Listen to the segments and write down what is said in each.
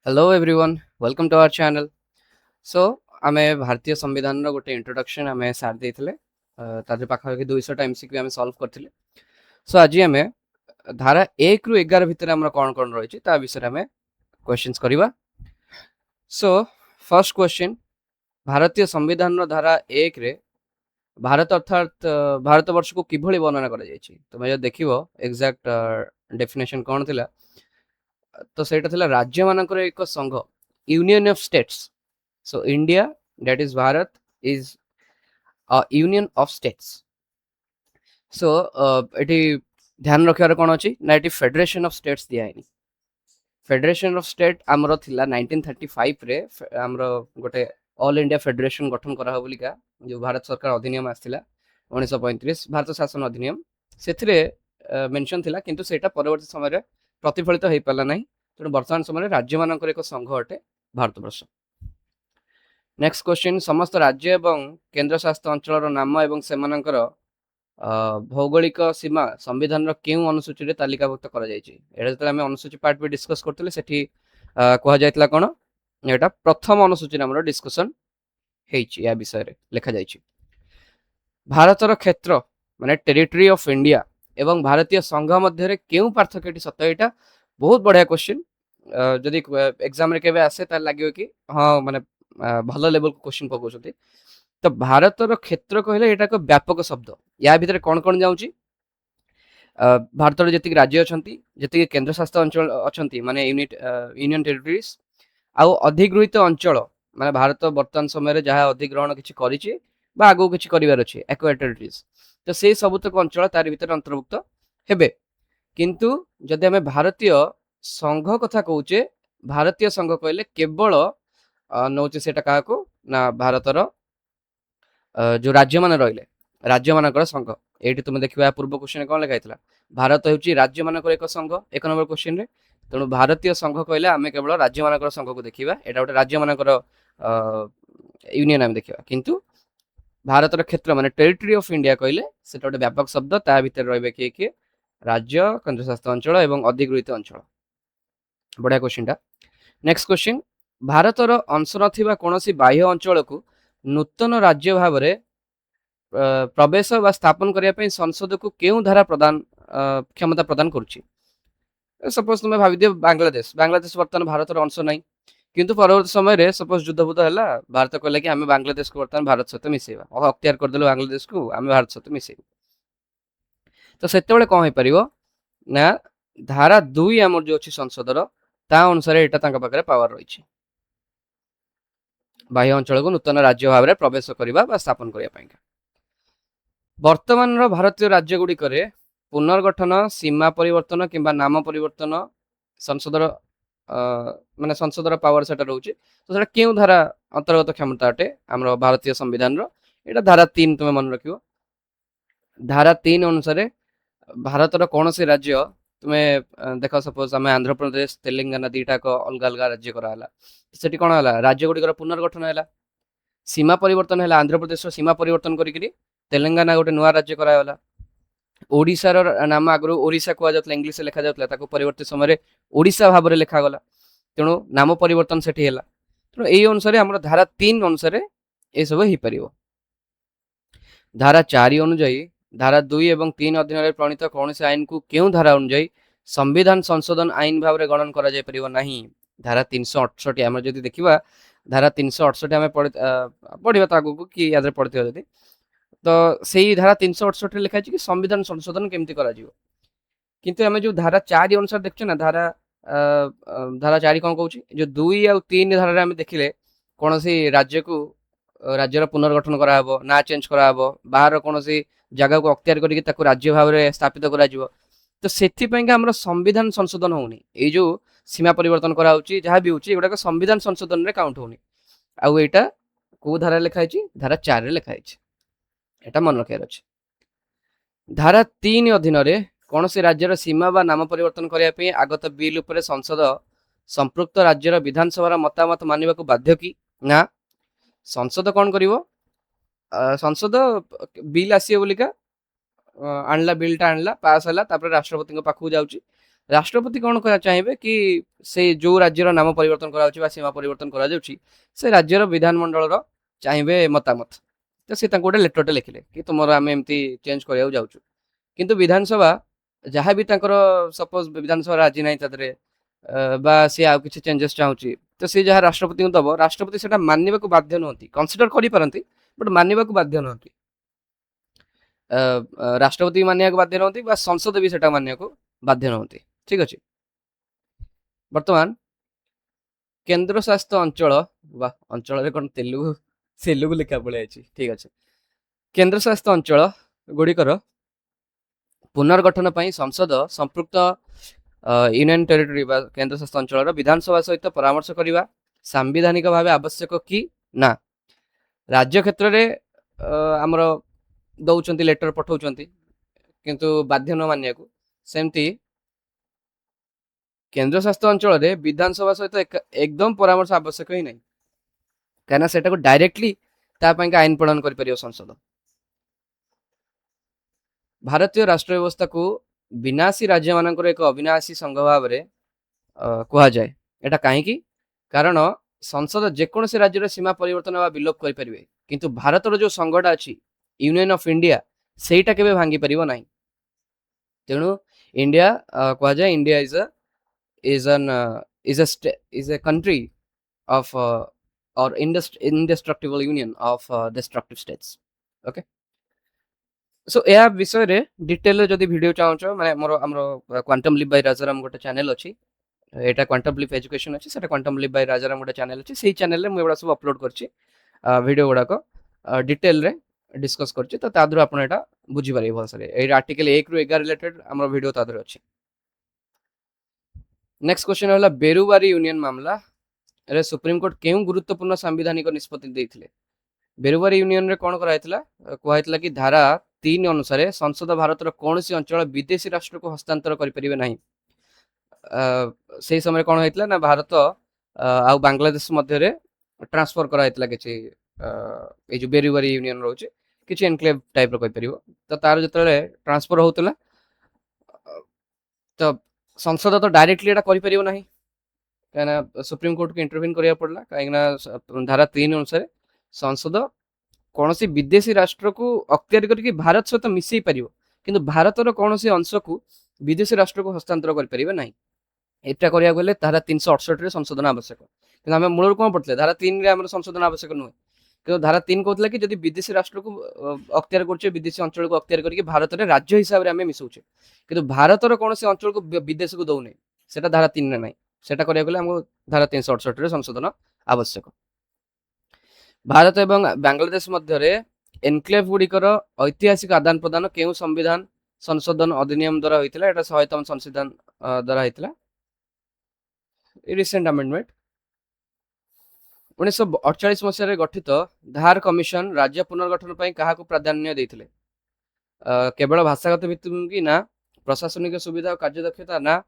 Hello everyone, welcome to our channel. So आमे भारतीय संविधान रो गोटे इंट्रोडक्शन आमे सार देथिले ताजे पाखा 200 टा एमसीक्यू आमे सॉल्व करथिले. सो आज आमे धारा 1 रु 11 भितर हमरा कोन रहिछि ता विषय आमे क्वेश्चंस करिवा. सो फर्स्ट क्वेश्चन, भारतीय संविधान रो धारा 1 रे भारत अर्थात भारत वर्ष को किभଳି वर्णना करा जायछि. तमे जे देखिबो एग्जैक्ट डेफिनेशन कोन थिला तो सेटा थिला राज्य मानकर एक संघ, union of states. So India, that is Bharat, is a union of states. So eighty ध्यान रखियार कोन अछि ना एटी फेडरेशन ऑफ स्टेट्स दिया है. फेडरेशन ऑफ स्टेट हमरो थिला 1935 रे हमरो गोटे ऑल इंडिया फेडरेशन गठन करा होबलिका जो भारत सरकार अधिनियम आस्थिला 1935 भारत शासन अधिनियम सेथिरे मेंशन थिला, किंतु सेटा परवर्ती समय रे प्रतिफलित हेइ पला नै. तेणु वर्तमान समय राज्य मानकर एक संघ अटे भारतवर्ष. नेक्स्ट क्वेश्चन, समस्त राज्य एवं केंद्र शासित अंचल नाम एवं सेमानकर भौगोलिक सीमा संविधान केउ अनुसूची रे तालिकाभुक्त करा जायछि. एटा जते हम अनुसूची पार्ट पे डिस्कस करथले सेठी कोहा जायतला कोन एटा प्रथम अनुसूची हमर डिस्कशन हेछि या विषय रे लिखा जायछि. भारतर क्षेत्र माने टेरिटरी ऑफ इंडिया एवं भारतीय संघ मध्य रे केउ पार्थक्यटी सत. एटा बहुत बढ़िया क्वेश्चन. जदि एग्जाम रे केबे आसे त लागियो कि हां माने भल लेवल को क्वेश्चन पकाउछथि. तो भारतर क्षेत्र कहले एटा को व्यापक शब्द. या भितर कोन कोन जाउची, भारतर जति राज्य अछंती, जति केंद्र शासित अंचल अछंती माने यूनियन टेरिटरीज आ अधिगृहीत अंचल माने भारत वर्तमान समय रे जहा अधिग्रहण किछि करिछि बा आगो किछि करिवार अछि एक्वायर्ड टेरिटरीज, तो सेई सबुतक अंचल तार भितर अंतर्भुक्त हेबे. किंतु जदि हमें भारतीय संघ कथा कहूचे, भारतीय संघ कहले केवल नौचे सेटा काहाको ना भारतर जो राज्य माने रहिले राज्य मानकर संघ. एठी तुम देखिबा पूर्व क्वेश्चन कोन लिखा हैतला, भारत हेउची राज्य मानकर एक संघ एक नंबर क्वेश्चन रे. तेणु भारतीय संघ कहले आमे केवल राज्य मानकर संघ को देखिबा. एटा गोटे राज्य मानकर यूनियन आमे देखिबा. किंतु भारतर क्षेत्र माने टेरिटरी ऑफ इंडिया कहले सेटा गोटे व्यापक शब्द. ता भीतर रहबे कि राज्य, केंद्रशासित अंचल एवं अधिगृहीत अंचल. बढ़िया क्वेश्चन टा. नेक्स्ट क्वेश्चन, भारतर अंश नथिबा कोनोसी बाह्य अंचल को नूतन राज्य भाव रे प्रवेश वा स्थापन करिया पई संसद को केउ धारा प्रदान क्षमता प्रदान करूची. सपोज तुमे भाबि दियो बांग्लादेश वर्तमान भारतर अंश नै, किंतु परवर्ती समय रे सपोज युद्ध बुद्ध हला, भारत कहला कि हमें बांग्लादेश को वर्तमान भारत सहित मिसेबा और अख्तियार कर देलो बांग्लादेश को हमें भारत सहित मिसेबा. तो सेते बेले कोन हे परिबो ना धारा 2 हमर जो अछि संसदर ता अनुसार एटा तांका पाखरे पावर रहिछि बाह्य अंचल को नूतन राज्य भाव में प्रवेश करने बा स्थापन करने. वर्तमान भारतीय राज्य गुड़ी करे पुनर्गठन, सीमा परिवर्तन किंबा नाम परिवर्तन संसदर माने संसदर पावर सेटा रहउची. तो सेटा केउ धारा अंतर्गत क्षमता अटे हमर भारतीय संविधान रो. एटा धारा 3 तुमे मन रखियो. धारा 3 अनुसार भारतर कोनोसी राज्य तुमे देखो सपोज हमें आंध्र प्रदेश, तेलंगाना दीटा को अलग अलग राज्य करा हला. सेठी कोन हला, राज्य गुडी पुनर्गठन हला. सीमा परिवर्तन हला, आंध्र प्रदेश सीमा परिवर्तन करिकरी तेलंगाना गोटे नुआ राज्य करा हला. ओडिसा रो नाम आगरो ओडिसा कुआ जातला, इंग्लिश लिखा जातला, ताको परिवर्तित समय रे ओडिसा भाव रे लिखा गला. तेणु नाम परिवर्तन सेठी हला. तेणु एई अनुसार हमर धारा 3 अनुसार ए सब ही परिवो. धारा 4 अनुଯାयी धारा 2 एवं 3 अधीन रे प्रणीत कोनोसी आईन को केउ धारा अनुଯାयी संविधान संशोधन आईन भाव रे गणन करा जाय परिवो नाही. धारा 368 हम जदि देखिबा धारा 368 हमें पढ़िबा त आगु को कि याद रे पढ़थिबा जदि तो सेही धारा 368 रे लिखा छै कि संविधान संशोधन केमति करा जिवो. किंतु हमें जो धारा 4 अनुसार देखछ ना धारा 4 कोन कहूची, जो 2 आ 3 धारा रे हम देखिले कोनोसी राज्य को राज्यर पुनर्गठन करा हबो, ना चेंज करा हबो, बाहर कोनोसी जगह को अख्तियार करिक ताको राज्य भाव रे स्थापित करा जिवो. तो सेथि पई का हमर संविधान संशोधन होउनी. ए जो सीमा परिवर्तन करा होउची जहा भी होउची एगुडा संविधान संशोधन रे काउंट होउनी. आ एटा को धारा लिखा हैची, धारा 4 रे लिखा हैची. एटा मन रखियार अछि. धारा 3 अधीन रे कोनोसी राज्यर सीमा बा नाम परिवर्तन करिया पई आगत बिल उपरे संसद संपृक्त राज्यर विधानसभा मतामत मानिबा को बाध्य कि ना. संसद कोन करिवो, संसद बिल आसीयो बोलिका आणला बिलटा आणला पास हला तापर राष्ट्रपति को पाखु जाउची. ରାଷ୍ଟ୍ରପତି କ'ଣ ଚାହିଁବେ କି ସେ ଯୋଉ ରାଜ୍ୟର ନାମ ପରିବର୍ତ୍ତନ କରାଯାଉଛି ବା ସୀମା ପରିବର୍ତ୍ତନ କରାଯାଉଛି ସେ ରାଜ୍ୟର ବିଧାନମଣ୍ଡଳର ଚାହିଁବେ ମତାମତ। ତ ସେ ତାଙ୍କୁ ଗୋଟେ ଲେଟରଟେ ଲେଖିଲେ କି ତୁମର ଆମେ ଏମିତି ଚେଞ୍ଜ କରିବାକୁ ଯାଉଛୁ। କିନ୍ତୁ ବିଧାନସଭା ଯାହା ବି ତାଙ୍କର ସପୋଜ ବିଧାନସଭା ରାଜି ନାହିଁ ତା ଦେହରେ ବା ସିଏ ଆଉ କିଛି ଚେଞ୍ଜେସ୍ ଚାହୁଁଛି ତ ସେ ଯାହା ରାଷ୍ଟ୍ରପତିଙ୍କୁ ଦବ ରାଷ୍ଟ୍ରପତି ସେଟା ମାନିବାକୁ ବାଧ୍ୟ ନୁହନ୍ତି, କନସିଡର କରିପାରନ୍ତି ବଟ୍ ମାନିବାକୁ ବାଧ୍ୟ ନୁହନ୍ତି। ରାଷ୍ଟ୍ରପତି ମାନିବାକୁ ବାଧ୍ୟ ନୁହନ୍ତି ବା ସଂସଦ ବି ସେଟା ମାନିବାକୁ ବାଧ୍ୟ ନୁହନ୍ତି। ଠିକ ଅଛି। ବର୍ତ୍ତମାନ କେନ୍ଦ୍ରଶାସିତ ଅଞ୍ଚଳ ବା ଅଞ୍ଚଳରେ କ'ଣ ତେଲୁଗୁ ଲେଖା ପଳେଇଛି। ଠିକ ଅଛି। କେନ୍ଦ୍ରଶାସିତ ଅଞ୍ଚଳ ଗୁଡ଼ିକର ପୁନର୍ଗଠନ ପାଇଁ ସଂସଦ ସମ୍ପୃକ୍ତ ୟୁନିୟନ ଟେରିଟୋରୀ ବା କେନ୍ଦ୍ରଶାସିତ ଅଞ୍ଚଳର ବିଧାନସଭା ସହିତ ପରାମର୍ଶ କରିବା ସାମ୍ବିଧାନିକ ଭାବେ ଆବଶ୍ୟକ କି ନା। ରାଜ୍ୟ କ୍ଷେତ୍ରରେ ଆମର ଦଉଛନ୍ତି ଲେଟର ପଠାଉଛନ୍ତି କିନ୍ତୁ ବାଧ୍ୟ ନ ମାନିବାକୁ, ସେମିତି କେନ୍ଦ୍ରଶାସିତ ଅଞ୍ଚଳରେ ବିଧାନସଭା ସହିତ ଏକଦମ ପରାମର୍ଶ ଆବଶ୍ୟକ ହିଁ ନାହିଁ, କାହିଁକିନା ସେଟାକୁ ଡାଇରେକ୍ଟଲି ତା ପାଇଁକା ଆଇନ ପ୍ରଣୟନ କରିପାରିବ ସଂସଦ। ଭାରତୀୟ ରାଷ୍ଟ୍ର ବ୍ୟବସ୍ଥାକୁ ବିନାଶୀ ରାଜ୍ୟମାନଙ୍କର ଏକ ଅବିନାଶୀ ସଂଘ ଭାବରେ କୁହାଯାଏ। ଏଟା କାହିଁକି? କାରଣ ସଂସଦ ଯେକୌଣସି ରାଜ୍ୟର ସୀମା ପରିବର୍ତ୍ତନ ବା ବିଲୋପ କରିପାରିବେ, କିନ୍ତୁ ଭାରତର ଯୋଉ ସଂଘଟା ଅଛି ୟୁନିୟନ ଅଫ ଇଣ୍ଡିଆ ସେଇଟା କେବେ ଭାଙ୍ଗି ପାରିବ ନାହିଁ। ତେଣୁ ଇଣ୍ଡିଆ କୁହାଯାଏ India is a country of or indestructible union of destructive states. Okay. सो या विषय रे डिटेल रे जदी वीडियो चाहछ माने हमर क्वांटम लिप बाय राजाराम गोटे चैनल अछि, एटा क्वांटम लिप एजुकेशन अछि, सेटा क्वांटम लिप बाय राजाराम गोटे चैनल अछि। सेही चैनल रे मु एबडा सब अपलोड करछि वीडियो गुडा को डिटेल रे डिस्कस करछि। तो तादरु आपण एटा बुझि पारे भाषा रे ए आर्टिकल 1 रु 11 रिलेटेड हमर वीडियो तादरु अछि। नेक्स्ट क्वेश्चन होला बेरुवारी यूनियन मामला रे सुप्रीम कोर्ट केउ गुरुत्वपूर्ण संवैधानिक निष्पत्ति दैथिले। बेरुवारी यूनियन रे कोन कराइतला कुहाइतला कि धारा 3 अनुसार संसद भारतर कौन सी अंचल विदेशी राष्ट्र को हस्तांतर करें ना। से समय कौन होता ना भारत आ बांग्लादेश मध्य ट्रांसफर कराइतला किछि ए जो बेरुवारी यूनियन रोचे किछि एनक्लेव टाइप रो कहि परिबो। तो तार जतले ट्रांसफर होतला तो संसद तो डायरेक्टली एटा करि परिबो नाही, काना सुप्रीम कोर्ट को इंटरवीन करिया पड़ला, काहेकना धारा 3 अनुसार संसद कौन सी विदेशी राष्ट्र को अख्तियार करके भारत सहित मिसई पारिबो, किंतु भारतर कौन सी अंश को विदेशी राष्ट्र को हस्तांतर कर परिबे नाही। एटा करिया गले धारा 368 रे संशोधन आवश्यक, किंतु हम मूल कोन पड़तले धारा 3 रे हमर संशोधन आवश्यक नुहे। किंतु धारा 3 कहतला कि यदि विदेशी राष्ट्र को अख्तियार करछे, विदेशी अंचल को अख्तियार करके भारत रे राज्य हिसाब रे हम मिसौछे, किंतु भारतर कौन सी अंचल को विदेश को दउने, सेटा धारा 3 रे नाही। सेटा करिया गले हमको धारा 368 रे संशोधन आवश्यक। भारत एवं बांग्लादेश मध्य एनक्लेव गुड़िकर ऐतिहासिक आदान प्रदान केउ संविधान संशोधन अधिनियम द्वारा होइतिला। एटा 100तम संविधान द्वारा होइतिला रिसेंट अमेंडमेंट। 1948 मसीह गठित धार कमिशन राज्य पुनर्गठन पर क्या प्राधान्य देते? केवल भाषागत भित्ति कि ना प्रशासनिक सुविधा और कार्यदक्षता ना,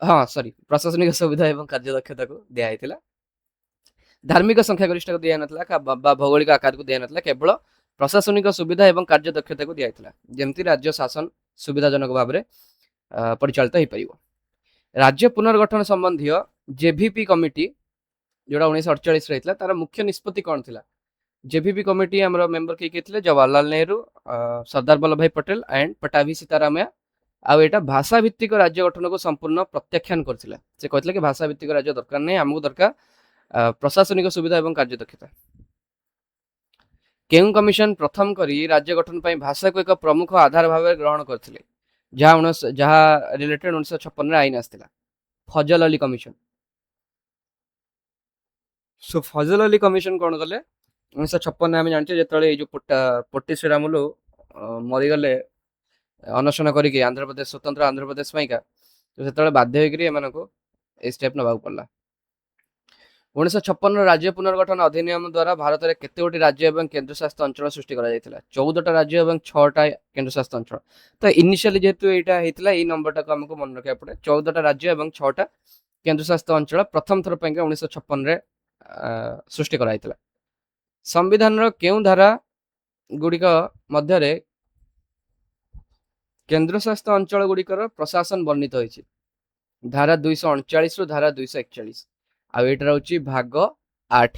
हाँ सॉरी प्रशासनिक सुविधा एवं कार्यदक्षता को दिया। धार्मिक संख्यागरिष्ठ को दिया नथला बा भौगोलिक आकार को दिया नथला, केवल प्रशासनिक सुविधा एवं कार्यदक्षता को दिया था, जेमती राज्य शासन सुविधाजनक भाव में परिचालित हो पार। राज्य पुनर्गठन संबंधी जेवीपी कमिटी जोड़ा 1948 रही तार मुख्य निष्पत्ति कौन थी? जेवीपी कमिटी आमर मेंबर किए थे जवाहरलाल नेहरू, सरदार वल्लभ भाई पटेल एंड पटाभी सीतारामैया। आउ एटा भाषा भित्तिक राज्य गठन को संपूर्ण प्रत्याख्यान करथिला। से कहथिला कि भाषा भित्तिक राज्य दरकार नहीं, हमको दरकार प्रशासनिक सुविधा एवं कार्यदक्षता। केउ कमिशन प्रथम करी राज्य गठन पर भाषा को एक प्रमुख आधार भाव ग्रहण करथिले, जहाँ रिलेटेड 1956 आईन आसथिला फजल अली कमिशन। सो फजल अली कमिशन कौन कले 1956 आम जानते जो जो पोटी श्रीरामुलु मरीगले अनशन करके आंध्र प्रदेश स्वतंत्र आंध्र प्रदेश पाइका, तो से बाध्य होकर स्टेप ना पड़ा। 1956 राज्य पुनर्गठन अधिनियम द्वारा भारत में केते गोटी राज्य एवं केन्द्रशासित अंचल सृष्टि करा जायतिला? 14टा राज्य एवं 6टा केन्द्रशासित अंचल। तो इनिशियली जेहेतु एटा हेतिला ए नंबरटा को हमको मन रखिया पड़े। 14टा राज्य एवं 6टा केन्द्रशासित अंचल प्रथम थर पे 1956 रे सृष्टि करा जायतिला। संविधान रो केउ धारा गुड़िक मध्य କେନ୍ଦ୍ରଶାସିତ ଅଞ୍ଚଳ ଗୁଡ଼ିକର ପ୍ରଶାସନ ବର୍ଣ୍ଣିତ ହୋଇଛି ଧାରା 239 ରୁ ଧାରା 241 ଆଉ ଏଇଟା ରହୁଛି ଭାଗ 8।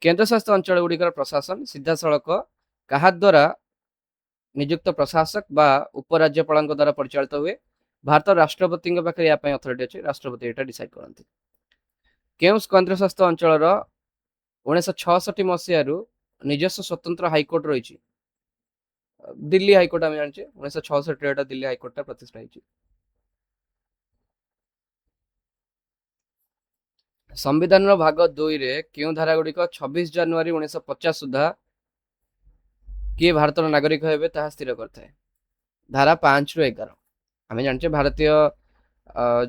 କେନ୍ଦ୍ରଶାସିତ ଅଞ୍ଚଳ ଗୁଡ଼ିକର ପ୍ରଶାସନ ସିଧାସଳଖ କାହା ଦ୍ୱାରା ନିଯୁକ୍ତ ପ୍ରଶାସକ ବା ଉପରାଜ୍ୟପାଳଙ୍କ ଦ୍ୱାରା ପରିଚାଳିତ ହୁଏ। ଭାରତ ରାଷ୍ଟ୍ରପତିଙ୍କ ପାଖରେ ଏହା ପାଇଁ ଅଥରିଟି ଅଛି, ରାଷ୍ଟ୍ରପତି ଏଟା ଡିସାଇଡ୍ କରନ୍ତି। କେଉଁ କେନ୍ଦ୍ରଶାସିତ ଅଞ୍ଚଳର 1966 ମସିହାରୁ ନିଜସ୍ୱ ସ୍ୱତନ୍ତ୍ର ହାଇକୋର୍ଟ ରହିଛି? ଦିଲ୍ଲୀ ହାଇକୋର୍ଟ ଆମେ ଜାଣିଛେ 1966 ରେ ଏଟା ଦିଲ୍ଲୀ ହାଇକୋର୍ଟଟା ପ୍ରତିଷ୍ଠା ହେଇଛି। ସମ୍ବିଧାନର ଭାଗ 2 ରେ କେଉଁ ଧାରା ଗୁଡ଼ିକ 26 ଜାନୁଆରୀ 1950 ସୁଦ୍ଧା କିଏ ଭାରତର ନାଗରିକ ହେବେ ତାହା ସ୍ଥିର କରିଥାଏ? ଧାରା 5 ରୁ 11। ଆମେ ଜାଣିଛେ ଭାରତୀୟ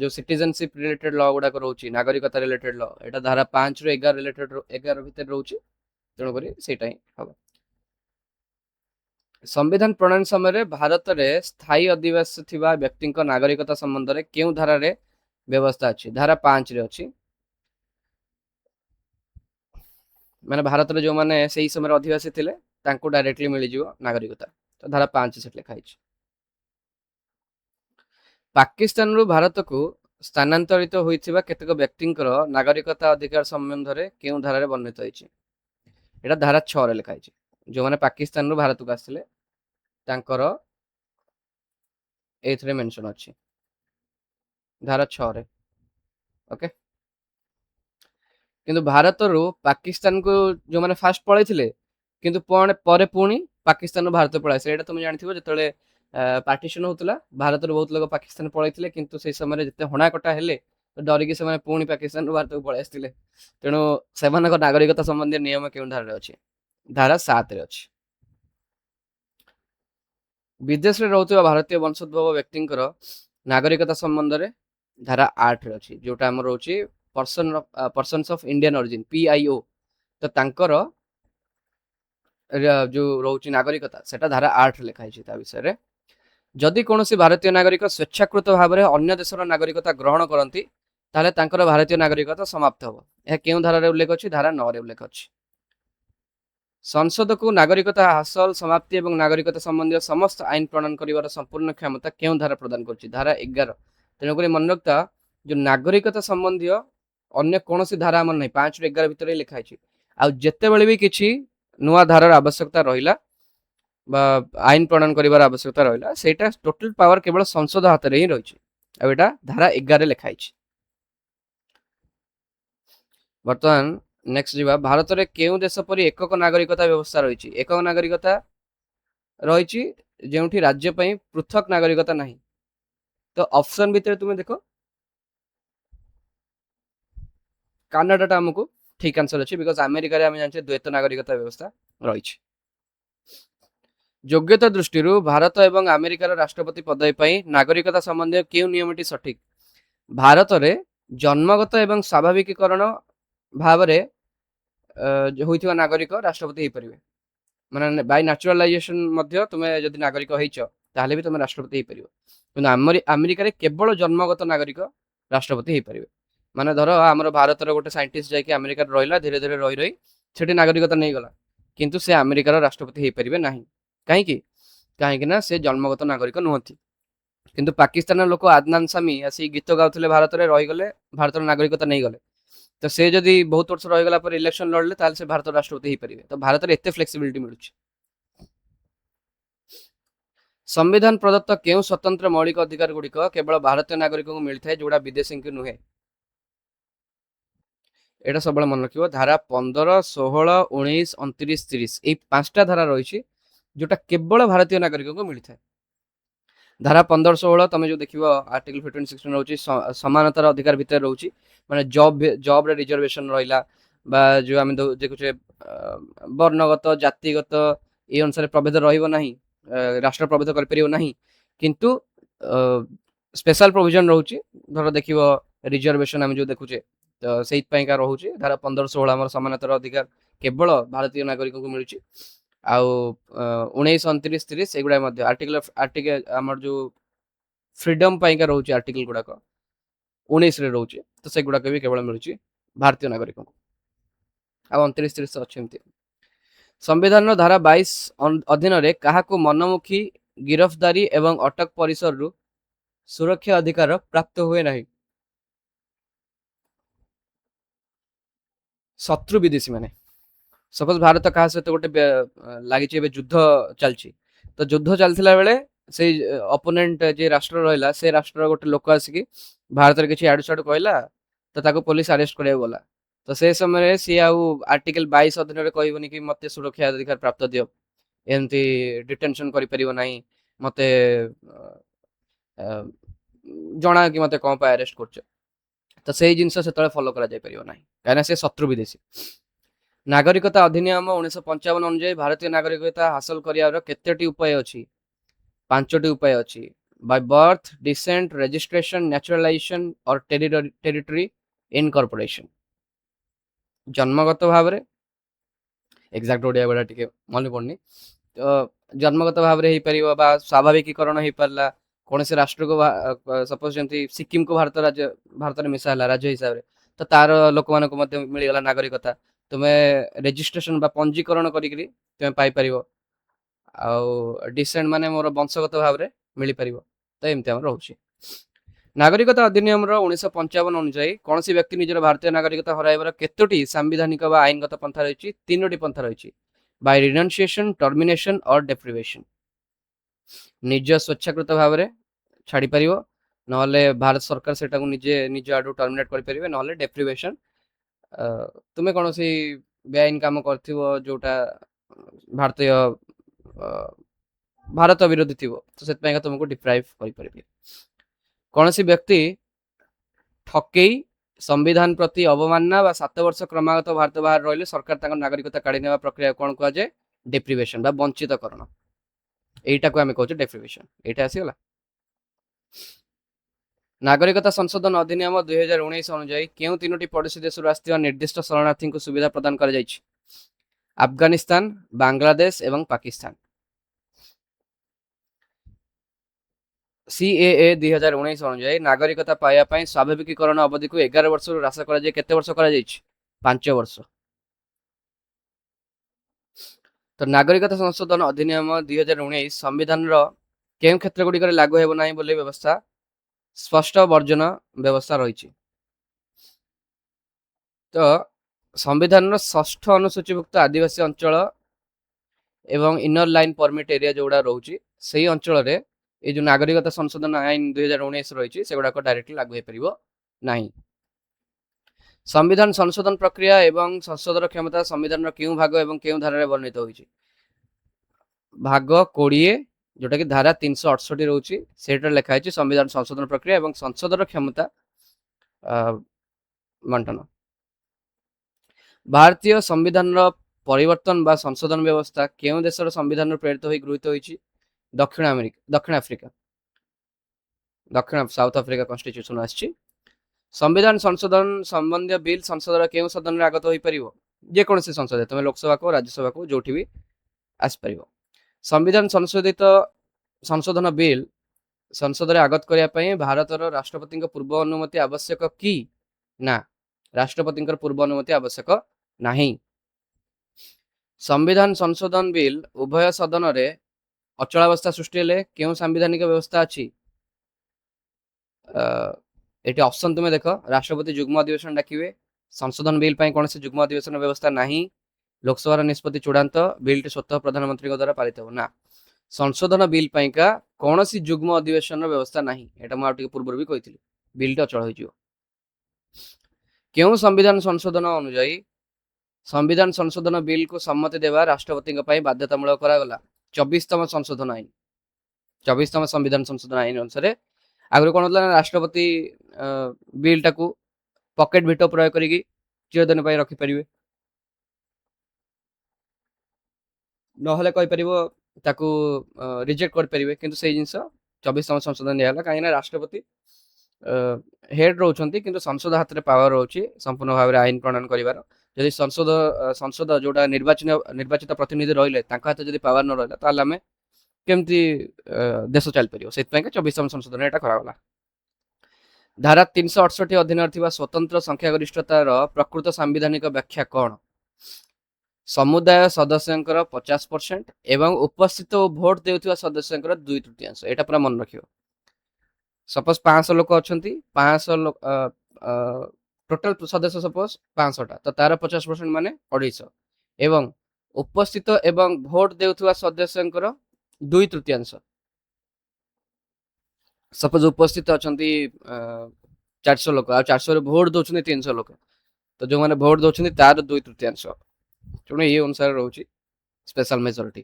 जो सिटीजनशिप रिलेटेड लॉ गुड़ाक रोचे नागरिकता रिलेटेड लॉ एटा धारा 5 ରୁ 11 रिलेटेड 11 भितर रोचे तेणु करी सेटा ही हबो। संविधान प्रणयन समय भारत में स्थायी अधिवासी थिबा व्यक्ति नागरिकता संबंध में केउ धारा रे व्यवस्था अच्छी? धारा 5 रे अच्छी। माने भारत रे जो माने सही समय अधिवासी थिले तांको डायरेक्टली मिल जिवो नागरिकता, तो धारा 5 से लिखा है। पाकिस्तान रु भारत को स्थानांतरित होइथिबा केतक व्यक्तिंकर नागरिकता अधिकार संबंध में केउ धारा रे वर्णित होइछि? एटा धारा 6 रे लिखा है। जो माने पाकिस्तान रु भारत को आसिले तांकर एथरे मेंशन अछि धारा 6 रे। ओके, किंतु भारत रु पाकिस्तान को जो माने फास्ट पळै थिले किंतु परे पुणी पाकिस्तान रु भारत पळै से एटा तुम जानिथिबो जेतले पार्टीशन होतला भारत रु बहुत लोग पाकिस्तान पळै थिले किंतु से समय जते हणा कटा हेले तो डरी के समय पुणी पाकिस्तान रु भारत को पळै आस्थिले तेणु सेमानक नागरिकता संबंधी नियम केउ धारा रे अछि? धारा 7 रे अछि। विदेश रे रहउथिबा भारतीय वंशोद्भव व्यक्तिंकर नागरिकता संबंध रे धारा 8 रे अछि, जोटा हमर रहउछि persons of Indian origin PIO। तो तांकर जो रहउछि नागरिकता सेटा धारा 8 लिखा है ता विषय रे। जदि कोनोसी भारतीय नागरिक स्वेच्छाकृत भाव में अन्य देशर नागरिकता ग्रहण करती ताहले तांकर भारतीय नागरिकता समाप्त हो। यह केउ धारा रे उल्लेख अछि? धारा 9 रे उल्लेख अछि। संसद को नागरिकता हासिल समाप्ति एवं नागरिकता संबंधी समस्त आईन प्रणयन करिवार संपूर्ण क्षमता केउ धारा प्रदान करछि? धारा 11। तेणुक मन रखता जो नागरिकता संबंधी अन्य कौन धारा आम ना 5 ରୁ 11 भितर लिखा है। आ जिते बड़े भी किसी नुआ धारार आवश्यकता रहा बा आईन प्रणयन करिवार आवश्यकता रहा सेटा टोटल पावर केवल संसद हाथ में ही रही। एटा धारा 11 लिखा है। बर्तमान नेक्स्ट जीवा भारत रे केउ देश परि एकक नागरिकता व्यवस्था रही? एकक नागरिकता रही जेउठी राज्य पई पृथक नागरिकता नहीं। तो ऑप्शन भितर तुम देखो कनाडा टा हमको ठीक आंसर अच्छे बिकॉज अमेरिका रे हम जानछे द्वैत नागरिकता व्यवस्था रही। योग्यता दृष्टि भारत एवं अमेरिकार राष्ट्रपति पदवी पई नागरिकता संबंधी केउ नियमटी सठिक? भारत रे जन्मगत एवं स्वाभाविकीकरण भाव रे होइथिबा नागरिक राष्ट्रपति हेइ परिबे। माने बाय नेचुरलाइजेशन मध्य तुमे जदि नागरिक होइछ ताहले भी तुमे राष्ट्रपति हेइ परिबो। किंतु अमेरिका रे केवल जन्मगत नागरिक राष्ट्रपति हेइ परिबे। माने धर हमर भारत रो गोटे साइंटिस्ट जाय कि अमेरिका रे रहिला धीरे धीरे रही रही सेठी नागरिकता नै गला किंतु से अमेरिका रो राष्ट्रपति हेइ परिबे नाही। काहे कि ना से जन्मगत नागरिक नुहंती। किंतु पाकिस्तान लोक आदनान सामी आसी गीत गाउथले भारत रे रही गले भारत रो नागरिकता नै गले तो से जदि बहुत वर्ष रही गला पर इलेक्शन लड़ले ताले से भारत राष्ट्रपति हेइ परिबे। तो भारत रे एते फ्लेक्सिबिलिटी मिलुछ। संविधान प्रदत्त केउ स्वतंत्र मौलिक अधिकार गुड़िक केवल भारतीय नागरिक को मिलता है जोड़ा विदेशी की नुहे? एटा सब मन रखिबो धारा 15, 16, 19, 29, 30 ए पांचटा धारा रही जोटा केवल भारतीय नागरिक को मिलता है। धारा 15, 16 तुम जो देखिबो आर्टिकल 15, 16 रहउची समानतार अधिकार भितर रहउची माने जॉब रे रिजर्वेशन रहिला बा जो हम देखुचे वर्णगत जातिगत ए अनुसार प्रभेद रहिबो नाही, राष्ट्र प्रभेद कर परिबो नाही किंतु स्पेशल प्रोविजन रहउची। धर देखिबो रिजर्वेशन हम जो देखुचे तो सेइत पई का रहउची धारा 15, 16 हमर समानतार अधिकार केवल भारतीय नागरिक को मिलुची। आउ 19, 29, 30 एगुड़ा मध्य आर्टिकल हमर जो फ्रीडम पई का रहउची आर्टिकल गुडाक 19 रे रहउची तो सेगुड़ा के भी केवल मिलुची भारतीय नागरिक को। आ 29, 30 अछि एमती। संविधान धारा 22 अधीन काहाकु मनमुखी गिरफ्तारी एवं अटक परिसर सुरक्षा अधिकार प्राप्त हुए नहीं। शत्रु विदेशी माने सपोज भारत क्या सहित गोटे लगी युद्ध चलती तो युद्ध चलता बेले से अपोनेंट जे राष्ट्र रहा से राष्ट्र गोटे लोक आसिक भारत किसी आड़ू साड़ू कहला तो ताको पुलिस अरेस्ट करा गला तो से समय सी आर्टिकल 22 अधीन कहबनी कि मत सुरक्षा अधिकार प्राप्त दियो एमती डिटेंशन कर ना मत जना कि मत कौन अरेस्ट कर तो से जिन से फॉलो करा जाय परियो नाही कहीं से शत्रु विदेशी। नागरिकता अधिनियम 1955 अनुसार भारतीय नागरिकता हासिल करियार केतेटी उपाय अछि 5टी उपाय अछि by birth descent registration naturalization और टेरिटरी इनकॉर्पोरेशन। जन्मगत भाव में एक्जाक्ट ओडिया गुड़ा टिके मन पड़नी तो जन्मगत भाव में हो स्वाभाविकीकरण हो पारा कौन से राष्ट्र को सपोज जमी सिक्किम को भारत में मिसाला राज्य हिसाब से तो तार लोक मान मिलगला नागरिकता तुम्हें रेजिस्ट्रेशन पंजीकरण करी तुम्हें पाइपर डिसेंट माने मोर वंशगत भाव में मिल पार तो एमती रोचे। नागरिकता अधिनियम 1955 अनुसार कौन सी व्यक्ति निजर भारतीय नागरिकता हराइबार केतोटी सांविधानिक व आईनगत पंथा रही 3टी पंथा रही बाय रिनंसिएशन टर्मिनेशन और डेप्रिवेशन। निज स्वेच्छाकृत भाव में छाड़ी पार ना भारत सरकार से निजे निज आडू टर्मिनेट करेंगे ना डेप्रिवेशन तुम्हें कौन सी बेआईन काम कर जोटा भारतीय भारत विरोधी थी तो से तुमको डिप्राइव कर कौन सी व्यक्ति ठकई संविधान प्रति अवमानना व 7 वर्ष क्रमागत भारत बाहर रही सरकार नागरिकता काढ़ी नेवा प्रक्रिया कौन कहुए डेप्रिवेशन बा वंचितकरण एटा को आम कहूँ डेप्रिवेशन एटा आसीगला। नागरिकता संशोधन अधिनियम 2019 अनुसार केउ 3टी पड़ोसी देश आसथिबा निर्दिष्ट शरणार्थी को सुविधा प्रदान कर अफगानिस्तान बांग्लादेश एवं पाकिस्तान। सीएए 2019 अनुसार नागरिकता पाइबा स्वाभाविकीकरण अवधि को 11 वर्ष ह्रास कर वर्ष कर 5 वर्ष। तो नागरिकता संशोधन अधिनियम 2019 संविधान केउ क्षेत्र गुड़िक लागू हेब नाही बोली व्यवस्था स्पष्ट वर्जन व्यवस्था रही। तो संविधान 6ठ अनुसूचीभुक्त आदिवासी अंचल एवं इनर लाइन परमिट एरिया जोड़ा रोचे से अंचल ये जो नागरिकता संशोधन आईन 2019 रही से गुड़ाक डायरेक्टली लागू हो पार नहीं। संविधान संशोधन प्रक्रिया एवं संसदर क्षमता संविधान क्यों भाग एवं क्यों धारा वर्णित होगी भाग 20 जोटा कि धारा 368 रोचे से लिखाई संविधान संशोधन प्रक्रिया एवं संसदर क्षमता बंटन। भारतीय संविधान परिवर्तन बा संशोधन व्यवस्था क्यों देशर संविधान प्रेरित हो गृहीत होती दक्षिण अफ्रिका साउथ अफ्रिका कन्स्टिट्यूशन आछि। संविधान संशोधन संबंधी बिल संसद क्यों सदन में आगत हो पार जेकोसी संसद तुम लोकसभा को राज्यसभा को जो भी आसपार संविधान संशोधित संशोधन बिल संसद में आगत करने भारतर राष्ट्रपति पूर्व अनुमति आवश्यक कि ना राष्ट्रपति पूर्व अनुमति आवश्यक नहीं। संविधान संशोधन बिल उभय सदन में अचलावस्था सृष्टि हेले क्यों सांविधानिक व्यवस्था अच्छी ये ऑप्शन तुम्हें देख राष्ट्रपति जुग्म अधिवेशन डाकिवे संशोधन बिल कौन से जुग्म अधिवेशन व्यवस्था नहीं लोकसभा निष्पत्ति चूड़ांत बिल स्वतः प्रधानमंत्री द्वारा पारित हो ना संशोधन बिल का कौन सी जुग्म अधिवेशन व्यवस्था नहीं एटा मुझे पूर्व भी कही बिल टी अचल हो क्यों संविधान संशोधन अनुजाई संविधान संशोधन बिल को सम्मति देवा राष्ट्रपति बाध्यतामूलक करागला 24तम संशोधन आईन 24तम संविधान संशोधन आईन अनुसार आगु कौन होता राष्ट्रपति बिल टाकू पॉकेट भिटो प्रयोग करी चिरदिन रखिपर ना रिजेक्ट करें कि जिनस 24तम संशोधन दिया कहीं राष्ट्रपति हेड रोचंती किंतु संसद हाथ में पावर रोचे संपूर्ण भाव में आईन प्रणयन कर जदि संसद जोटा निर्वाचित प्रतिनिधि रही हाथ जब पावर न रहा आम केमती देश चल पार से 24तम संशोधन यहाँ कराला। धारा 368 अधीन स्वतंत्र संख्यागरिष्ठतार प्रकृत सांविधानिक व्याख्या कौन ସମୁଦାୟ ସଦସ୍ୟଙ୍କର 50% ଏବଂ ଉପସ୍ଥିତ ଓ ଭୋଟ ଦେଉଥିବା ସଦସ୍ୟଙ୍କର 2/3। ଏଇଟା ପୁରା ମନେ ରଖିବ। ସପୋଜ 500 ଲୋକ ଅଛନ୍ତି, 500 ଟୋଟାଲ ସଦସ୍ୟ ସପୋଜ 500ଟା, ତ ତାର 50% ମାନେ 250 ଏବଂ ଉପସ୍ଥିତ ଏବଂ ଭୋଟ ଦେଉଥିବା ସଦସ୍ୟଙ୍କର 2/3। ସପୋଜ ଉପସ୍ଥିତ ଅଛନ୍ତି 400 ଲୋକ ଆଉ 400 ରେ ଭୋଟ ଦଉଛନ୍ତି 300 ଲୋକ, ତ ଯୋଉମାନେ ଭୋଟ ଦଉଛନ୍ତି ତାର 2/3। ତେଣୁ ଏଇ ଅନୁସାରେ ରହୁଛି ସ୍ପେଶାଲ ମେଜରିଟି।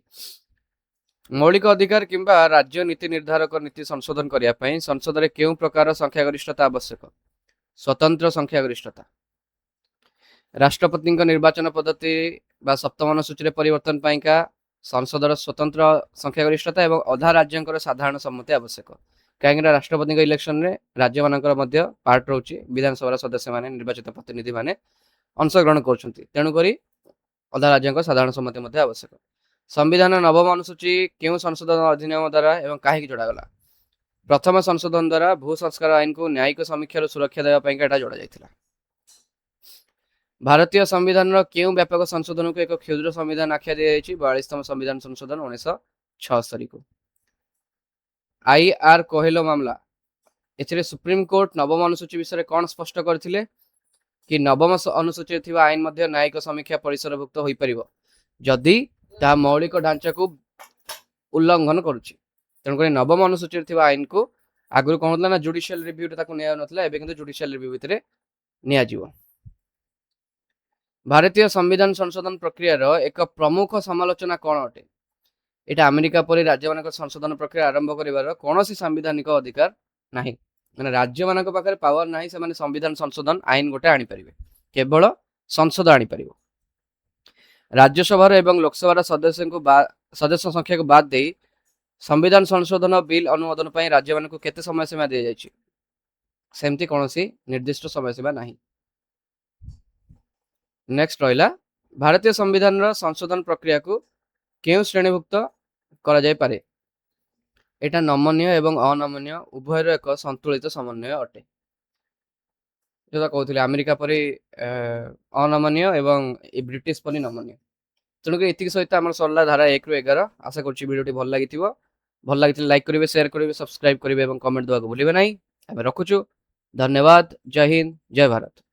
ମୌଳିକ ଅଧିକାର କିମ୍ବା ରାଜ୍ୟ ନୀତି ନିର୍ଦ୍ଧାରକ ନୀତି ସଂଶୋଧନ କରିବା ପାଇଁ ସଂସଦରେ କେଉଁ ପ୍ରକାର ସଂଖ୍ୟାଗରିଷ୍ଠତା ଆବଶ୍ୟକ? ସ୍ୱତନ୍ତ୍ର ସଂଖ୍ୟାଗରିଷ୍ଠତା। ରାଷ୍ଟ୍ରପତିଙ୍କ ନିର୍ବାଚନ ପଦ୍ଧତି ବା ସପ୍ତମ ଅନୁସୂଚୀରେ ପରିବର୍ତ୍ତନ ପାଇଁକା ସଂସଦର ସ୍ୱତନ୍ତ୍ର ସଂଖ୍ୟାଗରିଷ୍ଠତା ଏବଂ ଅଧା ରାଜ୍ୟଙ୍କର ସାଧାରଣ ସମ୍ମତି ଆବଶ୍ୟକ। କାହିଁକିନା ରାଷ୍ଟ୍ରପତିଙ୍କ ଇଲେକ୍ସନରେ ରାଜ୍ୟମାନଙ୍କର ମଧ୍ୟ ପାର୍ଟ ରହୁଛି, ବିଧାନସଭାର ସଦସ୍ୟମାନେ ନିର୍ବାଚିତ ପ୍ରତିନିଧି ମାନେ ଅଂଶଗ୍ରହଣ କରୁଛନ୍ତି, ତେଣୁକରି ଅଧା ରାଜ୍ୟଙ୍କ ସାଧାରଣ ସମ୍ମତି ମଧ୍ୟ ଆବଶ୍ୟକ। ସମ୍ବିଧାନ ନବମ ଅନୁସୂଚୀ କେଉଁ ସଂଶୋଧନ ଅଧିନିୟମ ଦ୍ୱାରା ଏବଂ କାହିଁକି ଯୋଡ଼ାଗଲା? ପ୍ରଥମ ସଂଶୋଧନ ଦ୍ୱାରା ଭୂ ସଂସ୍କାର ଆଇନକୁ ନ୍ୟାୟିକ ସମୀକ୍ଷାରୁ ସୁରକ୍ଷା ଦେବା ପାଇଁ ଏଟା ଯୋଡ଼ା ଯାଇଥିଲା। ଭାରତୀୟ ସମ୍ବିଧାନର କେଉଁ ବ୍ୟାପକ ସଂଶୋଧନକୁ ଏକ କ୍ଷୁଦ୍ର ସମ୍ବିଧାନ ଆଖ୍ୟା ଦିଆଯାଇଛି? 42ତମ ସମ୍ବିଧାନ ସଂଶୋଧନ 1976କୁ। IR କୋହେଲୋ ମାମଲା, ଏଥିରେ ସୁପ୍ରିମକୋର୍ଟ ନବମ ଅନୁସୂଚୀ ବିଷୟରେ କ'ଣ ସ୍ପଷ୍ଟ କରିଥିଲେ? କି ନବମ ଅନୁସୂଚୀରେ ଥିବା ଆଇନ ମଧ୍ୟ ନ୍ୟାୟିକ ସମୀକ୍ଷା ପରିସରଭୁକ୍ତ ହୋଇପାରିବ ଯଦି ତାହା ମୌଳିକ ଢାଞ୍ଚାକୁ ଉଲ୍ଲଂଘନ କରୁଛି। ତେଣୁକରି ନବମ ଅନୁସୂଚୀରେ ଥିବା ଆଇନକୁ ଆଗରୁ କ'ଣ ହଉଥିଲା ନା ଜୁଡିସିଆଲ ରିଭ୍ୟୁରେ ତାକୁ ନିଆଯାଉନଥିଲା, ଏବେ କିନ୍ତୁ ଜୁଡିସିଆଲ ରିଭ୍ୟୁ ଭିତରେ ନିଆଯିବ। ଭାରତୀୟ ସମ୍ବିଧାନ ସଂଶୋଧନ ପ୍ରକ୍ରିୟାର ଏକ ପ୍ରମୁଖ ସମାଲୋଚନା କ'ଣ ଅଟେ? ଏଇଟା ଆମେରିକା ପରି ରାଜ୍ୟମାନଙ୍କ ସଂଶୋଧନ ପ୍ରକ୍ରିୟା ଆରମ୍ଭ କରିବାର କୌଣସି ସାମ୍ବିଧାନିକ ଅଧିକାର ନାହିଁ। ମାନେ ରାଜ୍ୟମାନଙ୍କ ପାଖରେ ପାୱାର ନାହିଁ ସେମାନେ ସମ୍ବିଧାନ ସଂଶୋଧନ ଆଇନ ଗୋଟେ ଆଣିପାରିବେ, କେବଳ ସଂସଦ ଆଣିପାରିବ। ରାଜ୍ୟସଭାର ଏବଂ ଲୋକସଭାର ସଦସ୍ୟ ସଂଖ୍ୟାକୁ ବାଦ ଦେଇ ସମ୍ବିଧାନ ସଂଶୋଧନ ବିଲ୍ ଅନୁମୋଦନ ପାଇଁ ରାଜ୍ୟମାନଙ୍କୁ କେତେ ସମୟ ସୀମା ଦିଆଯାଇଛି? ସେମିତି କୌଣସି ନିର୍ଦ୍ଦିଷ୍ଟ ସମୟ ସୀମା ନାହିଁ। ନେକ୍ସଟ ରହିଲା ଭାରତୀୟ ସମ୍ବିଧାନର ସଂଶୋଧନ ପ୍ରକ୍ରିୟାକୁ କେଉଁ ଶ୍ରେଣୀଭୁକ୍ତ କରାଯାଇପାରେ? এটা ନମନୀୟ ଏବଂ ଅନମନୀୟ ଉଭୟର ଏକ ସନ୍ତୁଳିତ ସମନ୍ୱୟ ଅଟେ। ଯୋଉଟା କହୁଥିଲେ ଆମେରିକା ପରି ଅନମନୀୟ ଏବଂ ବ୍ରିଟିଶ ପରି ନମନୀୟ। ତେଣୁକରି ଏତିକି ସହିତ ଆମର ସରିଲା ଧାରା 1 ରୁ 11। ଆଶା କରୁଛି ଭିଡ଼ିଓଟି ଭଲ ଲାଗିଥିବ। ଭଲ ଲାଗିଥିଲେ ଲାଇକ୍ କରିବେ, ସେୟାର କରିବେ, ସବସ୍କ୍ରାଇବ କରିବେ ଏବଂ କମେଣ୍ଟ ଦେବାକୁ ଭୁଲିବେ ନାହିଁ। ଆମେ ରଖୁଛୁ। ଧନ୍ୟବାଦ। ଜୟ ହିନ୍ଦ, ଜୟ ଭାରତ।